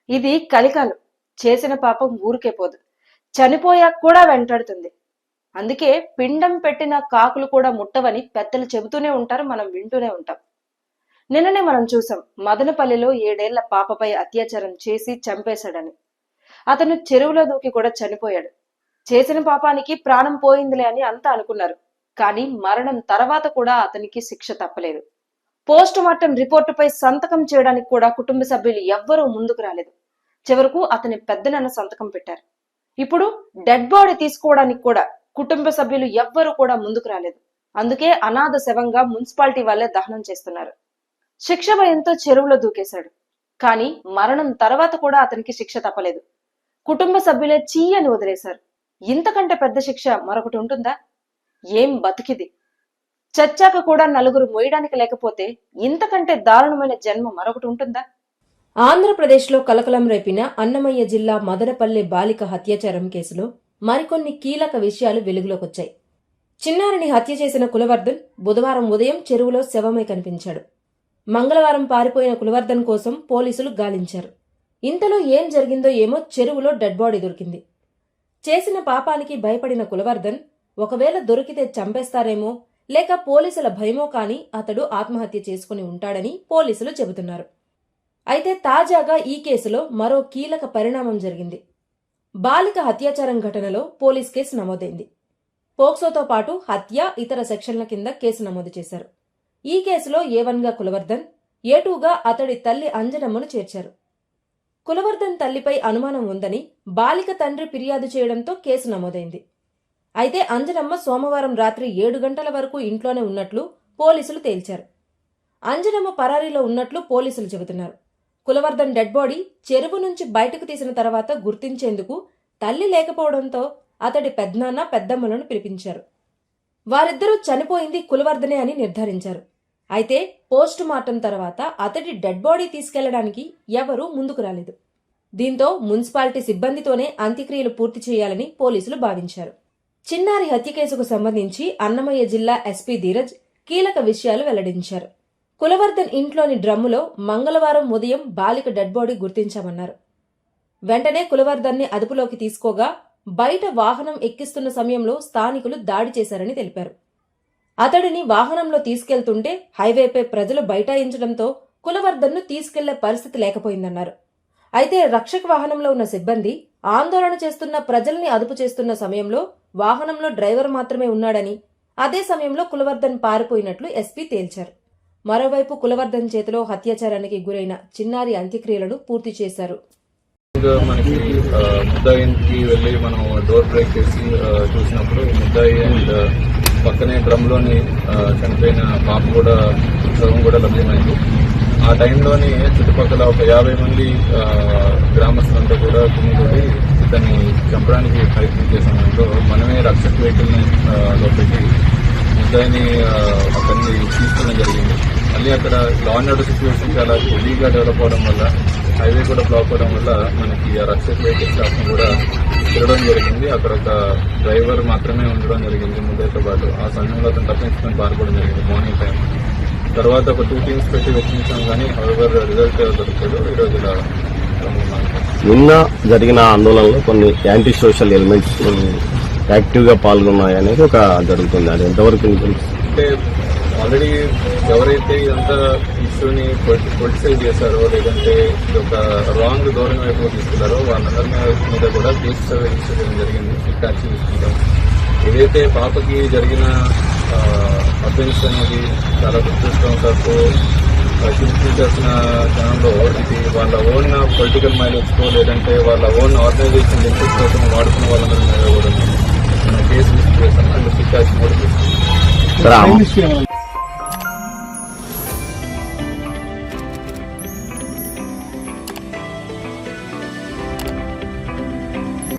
ఇది కలికాలం. చేసిన పాపం ఊరికే పోదు, చనిపోయాక కూడా వెంటాడుతుంది. అందుకే పిండం పెట్టిన కాకులు కూడా ముట్టవని పెద్దలు చెబుతూనే ఉంటారు, మనం వింటూనే ఉంటాం. నిన్ననే మనం చూసాం, మదనపల్లిలో 7 ఏళ్ల పాపపై అత్యాచారం చేసి చంపేశాడని. అతను చెరువులో దూకి కూడా చనిపోయాడు. చేసిన పాపానికి ప్రాణం పోయిందిలే అని అంతా అనుకున్నారు. కానీ మరణం తర్వాత కూడా అతనికి శిక్ష తప్పలేదు. పోస్ట్ మార్టం రిపోర్టుపై సంతకం చేయడానికి కూడా కుటుంబ సభ్యులు ఎవ్వరూ ముందుకు రాలేదు. చివరకు అతని పెద్దనాన్న సంతకం పెట్టారు. ఇప్పుడు డెడ్ బాడీ తీసుకోవడానికి కూడా కుటుంబ సభ్యులు ఎవ్వరూ కూడా ముందుకు రాలేదు. అందుకే అనాథ శవంగా మున్సిపాలిటీ వాళ్ళే దహనం చేస్తున్నారు. శిక్ష భయంతో చెరువులో దూకేశాడు. కానీ మరణం తర్వాత కూడా అతనికి శిక్ష తప్పలేదు. కుటుంబ సభ్యులే చీయని వదిలేశారు. ఇంతకంటే పెద్ద శిక్ష మరొకటి ఉంటుందా? ఏం బతికిది. చచ్చాక కూడా నలుగురు మోయడానికి లేకపోతే ఇంతకంటే దారుణమైన జన్మ మరొకటి ఉంటుందా? ఆంధ్రప్రదేశ్లో కలకలం రేపిన అన్నమయ్య జిల్లా మదనపల్లె బాలిక హత్యాచారం కేసులో మరికొన్ని కీలక విషయాలు వెలుగులోకొచ్చాయి. చిన్నారిని హత్య చేసిన కులవర్ధన్ బుధవారం ఉదయం చెరువులో శవమై కనిపించాడు. మంగళవారం పారిపోయిన కులవర్ధన్ కోసం పోలీసులు గాలించారు. ఇంతలో ఏం జరిగిందో ఏమో చెరువులో డెడ్ బాడీ దొరికింది. చేసిన పాపానికి భయపడిన కులవర్ధన్ ఒకవేళ దొరికితే చంపేస్తారేమో లేక పోలీసుల భయమో కాని అతడు ఆత్మహత్య చేసుకుని ఉంటాడని పోలీసులు చెబుతున్నారు. అయితే తాజాగా ఈ కేసులో మరో కీలక పరిణామం జరిగింది. బాలిక అత్యాచారం ఘటనలో పోలీస్ కేసు నమోదైంది. పోక్సోతో పాటు హత్య, ఇతర సెక్షన్ల కింద కేసు నమోదు చేశారు. ఈ కేసులో A1గా కులవర్ధన్, A2గా అతడి తల్లి అంజనమ్మను చేర్చారు. కులవర్ధన్ తల్లిపై అనుమానం ఉందని బాలిక తండ్రి ఫిర్యాదు చేయడంతో కేసు నమోదైంది. అయితే అంజనమ్మ సోమవారం రాత్రి 7 గంటల వరకు ఇంట్లోనే ఉన్నట్లు పోలీసులు తేల్చారు. అంజనమ్మ పరారీలో ఉన్నట్లు పోలీసులు చెబుతున్నారు. కులవర్ధన్ డెడ్ బాడీ చెరువు నుంచి బయటకు తీసిన తర్వాత గుర్తించేందుకు తల్లి లేకపోవడంతో అతడి పెద్దనాన్న, పెద్దమ్మలను పిలిపించారు. వారిద్దరూ చనిపోయింది కులవర్ధనే అని నిర్ధారించారు. అయితే పోస్ట్ మార్టం తర్వాత అతడి డెడ్ బాడీ తీసుకెళ్లడానికి ఎవరూ ముందుకు రాలేదు. దీంతో మున్సిపాలిటీ సిబ్బందితోనే అంత్యక్రియలు పూర్తి చేయాలని పోలీసులు భావించారు. చిన్నారి హత్య కేసుకు సంబంధించి అన్నమయ్య జిల్లా ఎస్పీ ధీరజ్ కీలక విషయాలు వెల్లడించారు. కులవర్ధన్ ఇంట్లోని డ్రమ్ములో మంగళవారం ఉదయం బాలిక డెడ్ బాడీ గుర్తించామన్నారు. వెంటనే కులవర్ధన్ని అదుపులోకి తీసుకోగా బయట వాహనం ఎక్కిస్తున్న సమయంలో స్థానికులు దాడి చేశారని తెలిపారు. అతడిని వాహనంలో తీసుకెళ్తుంటే హైవేపై ప్రజలు బైఠాయించడంతో కులవర్ధన్ను తీసుకెళ్లే పరిస్థితి లేకపోయిందన్నారు. అయితే రక్షక వాహనంలో ఉన్న సిబ్బంది ఆందోళన చేస్తున్న ప్రజల్ని అదుపు చేస్తున్న సమయంలో వాహనంలో డ్రైవర్ మాత్రమే ఉన్నాడని, అదే సమయంలో కులవర్ధన్ పారిపోయినట్లు ఎస్పీ తేల్చారు. మరోవైపు కులవర్ధన్ చేతిలో హత్యాచారానికి గురైన చిన్నారి అంత్యక్రియలను పూర్తి చేశారు. మనకి ముద్దాయికి వెళ్ళి మనం డోర్ బ్రేక్ చేసి చూసినప్పుడు ముద్దాయి అండ్ పక్కనే డ్రమ్ లోని చనిపోయిన పాప కూడా శవం కూడా లభ్యమైంది. ఆ టైంలోని చుట్టుపక్కల ఒక 50 మంది గ్రామస్తులంతా కూడా గుమిగూడి ఇతన్ని చంపడానికి ప్రయత్నించే సమయంలో మనమే రక్షక వెహికల్ ని పెట్టి ముద్దాయిని అక్కడిని తీసుకెళ్ళడం జరిగింది. మళ్ళీ అక్కడ లా అండ్ ఆర్డర్ సిచ్యువేషన్ చాలా హెవీగా డెవలప్ అవడం వల్ల, హైవే కూడా బ్లాక్ అవడం వల్ల మనకి ఆ రక్షక వెహికల్ స్టాఫ్ ని కూడా తిరగడం జరిగింది. అక్కడ ఒక డ్రైవర్ మాత్రమే ఉండడం జరిగింది ముద్దాయితో పాటు. ఆ సమయంలో అతను తప్పించుకొని పారిపోవడం జరిగింది మార్నింగ్ టైం. తర్వాత ఒక 2 టీమ్స్ పెట్టి వెచ్చించాం కానీ హవెవర్ రిజల్ట్ దొరకలేదు. ఈరోజు ఇలా నిన్న జరిగిన ఆందోళనలో కొన్ని యాంటీ సోషల్ ఎలిమెంట్స్ యాక్టివ్ గా పాల్గొన్నాయనేది ఒక జరుగుతుంది. అది ఎంతవరకు అంటే ఆల్రెడీ ఎవరైతే ఇదంతా ఇష్యూని పొలిటిసైజ్ చేశారో లేదంటే ఒక రాంగ్ ధోరణి వైపు తీసుకున్నారో వాళ్ళందరి మీద కూడా కేసు రిజిస్టర్ చేయడం జరిగింది. స్ట్రిక్ట్ యాక్షన్ తీసుకుంటాం. ఏదైతే పాపకి జరిగిన అఫెన్స్ అనేది చాలా దురదృష్టంతో చూపించాల్సిన క్షణంలో ఇది వాళ్ళ ఓన్ పొలిటికల్ మైలేజ్తో లేదంటే వాళ్ళ ఓన్ ఆర్గనైజేషన్ ఇంట్రెస్ట్ కోసం వాడుకున్న వాళ్ళందరి మీద కూడా మనం కేసు రిజిస్టర్ చేస్తాం అండ్ స్ట్రిక్ట్ యాక్షన్ కూడా తీసుకుంటాం.